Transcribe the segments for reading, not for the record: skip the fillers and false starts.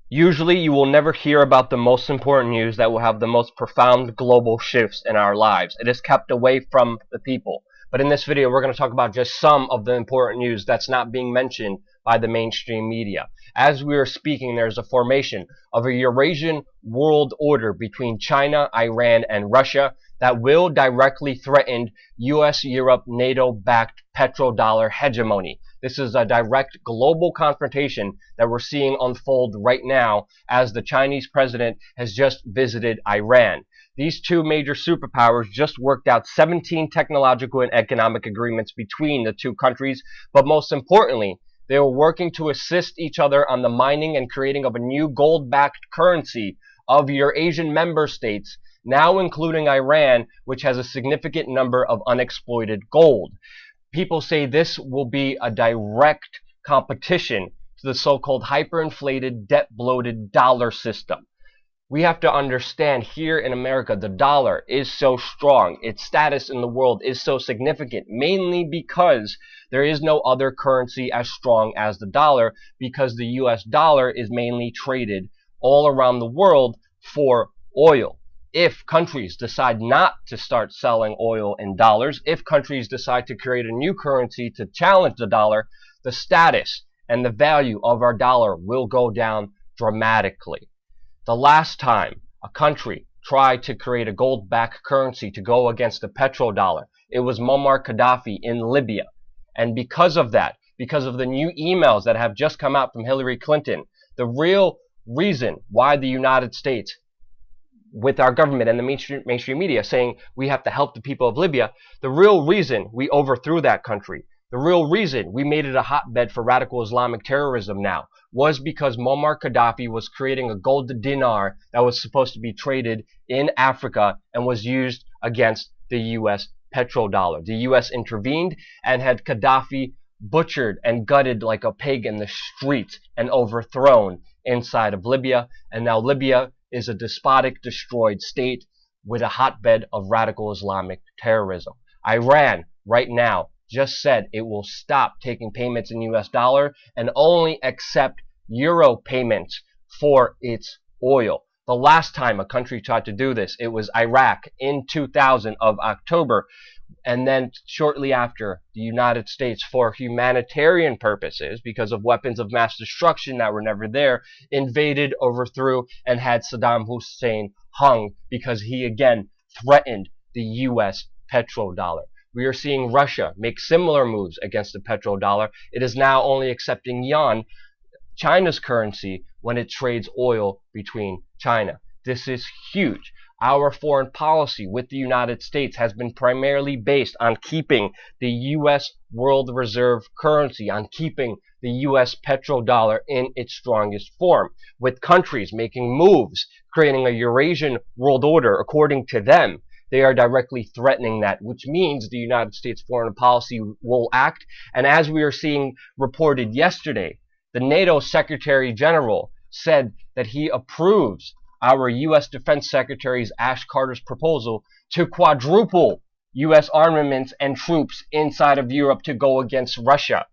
Usually, you will never hear about the most important news that will have the most profound global shifts in our lives. It is kept away from the people. But in this video, we're going to talk about just some of the important news that's not being mentioned by the mainstream media. As we are speaking, there's a formation of a Eurasian world order between China, Iran, and Russia that will directly threaten US, Europe, NATO-backed petrodollar hegemony. This is a direct global confrontation that we're seeing unfold right now as the Chinese president has just visited Iran. These two major superpowers just worked out 17 technological and economic agreements between the two countries, but most importantly, they were working to assist each other on the mining and creating of a new gold-backed currency of Eurasian member states, now including Iran, which has a significant number of unexploited gold. People say this will be a direct competition to the so-called hyperinflated, debt-bloated dollar system. We have to understand here in America, the dollar is so strong. Its status in the world is so significant, mainly because there is no other currency as strong as the dollar, because the US dollar is mainly traded all around the world for oil. If countries decide not to start selling oil in dollars, if countries decide to create a new currency to challenge the dollar, the status and the value of our dollar will go down dramatically. The last time a country tried to create a gold-backed currency to go against the petrodollar, it was Muammar Gaddafi in Libya. And because of that, because of the new emails that have just come out from Hillary Clinton, the real reason why the United States, with our government and the mainstream media saying we have to help the people of Libya, the real reason we overthrew that country, the real reason we made it a hotbed for radical Islamic terrorism now, was because Muammar Gaddafi was creating a gold dinar that was supposed to be traded in Africa and was used against the US petrodollar. The US intervened and had Gaddafi butchered and gutted like a pig in the streets and overthrown inside of Libya, and now Libya is a despotic, destroyed state with a hotbed of radical Islamic terrorism. Iran, right now, just said it will stop taking payments in US dollar and only accept euro payments for its oil. The last time a country tried to do this, it was Iraq in 2000 of October. And then shortly after, the United States, for humanitarian purposes, because of weapons of mass destruction that were never there, invaded, overthrew, and had Saddam Hussein hung because he again threatened the US petrodollar. We are seeing Russia make similar moves against the petrodollar. It is now only accepting yuan, China's currency, when it trades oil between China. This is huge. Our foreign policy with the United States has been primarily based on keeping the US world reserve currency, on keeping the US petrodollar in its strongest form, with countries making moves, creating a Eurasian world order according to them. They are directly threatening that, which means the United States foreign policy will act. And as we are seeing reported yesterday, the NATO Secretary General said that he approves our U.S. Defense Secretary Ash Carter's proposal to quadruple U.S. armaments and troops inside of Europe to go against Russia.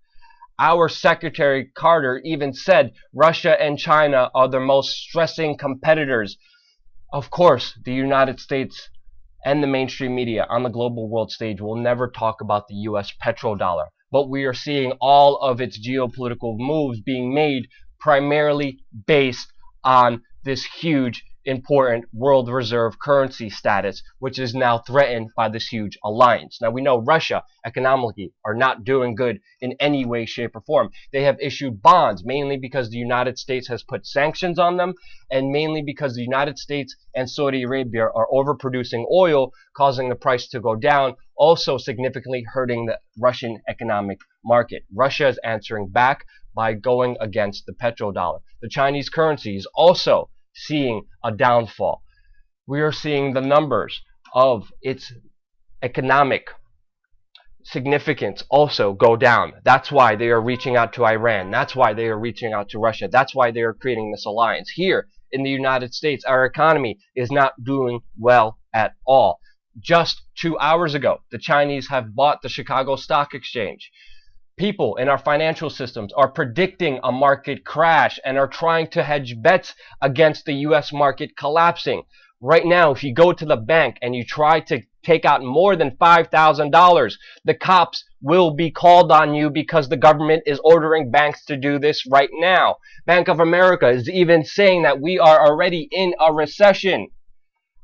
Our Secretary Carter even said Russia and China are the most stressing competitors. Of course, the United States and the mainstream media on the global world stage will never talk about the US petrodollar, but we are seeing all of its geopolitical moves being made primarily based on this huge, important world reserve currency status, which is now threatened by this huge alliance. Now, we know Russia economically are not doing good in any way, shape, or form. They have issued bonds, mainly because the United States has put sanctions on them, and mainly because the United States and Saudi Arabia are overproducing oil, causing the price to go down, also significantly hurting the Russian economic market. Russia is answering back by going against the petrodollar. The Chinese currency is also seeing a downfall. We are seeing the numbers of its economic significance also go down. That's why they are reaching out to Iran. That's why they are reaching out to Russia. That's why they are creating this alliance. Here in the United States, our economy is not doing well at all. Just 2 hours ago, the Chinese have bought the Chicago Stock Exchange. People in our financial systems are predicting a market crash and are trying to hedge bets against the US market collapsing. Right now, if you go to the bank and you try to take out more than $5,000, the cops will be called on you because the government is ordering banks to do this right now. Bank of America is even saying that we are already in a recession.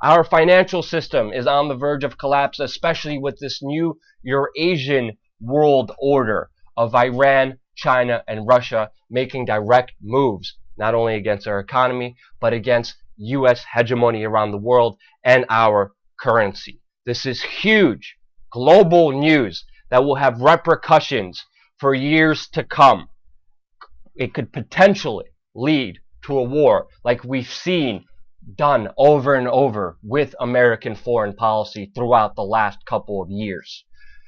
Our financial system is on the verge of collapse, especially with this new Eurasian world order of Iran, China, and Russia making direct moves, not only against our economy, but against U.S. hegemony around the world and our currency. This is huge global news that will have repercussions for years to come. It could potentially lead to a war like we've seen done over and over with American foreign policy throughout the last couple of years.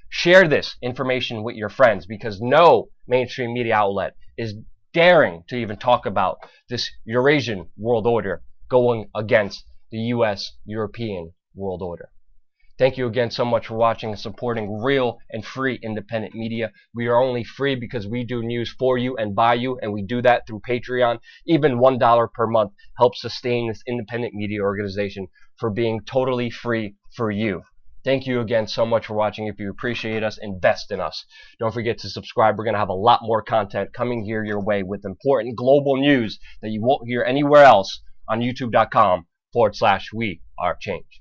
Share this information with your friends because no mainstream media outlet is daring to even talk about this Eurasian world order going against the US European world order. Thank you again so much for watching and supporting real and free independent media. We are only free because we do news for you and by you, and we do that through Patreon. Even $1 per month helps sustain this independent media organization for being totally free for you. Thank you again so much for watching. If you appreciate us, invest in us. Don't forget to subscribe. We're going to have a lot more content coming here your way with important global news that you won't hear anywhere else on youtube.com/we are change.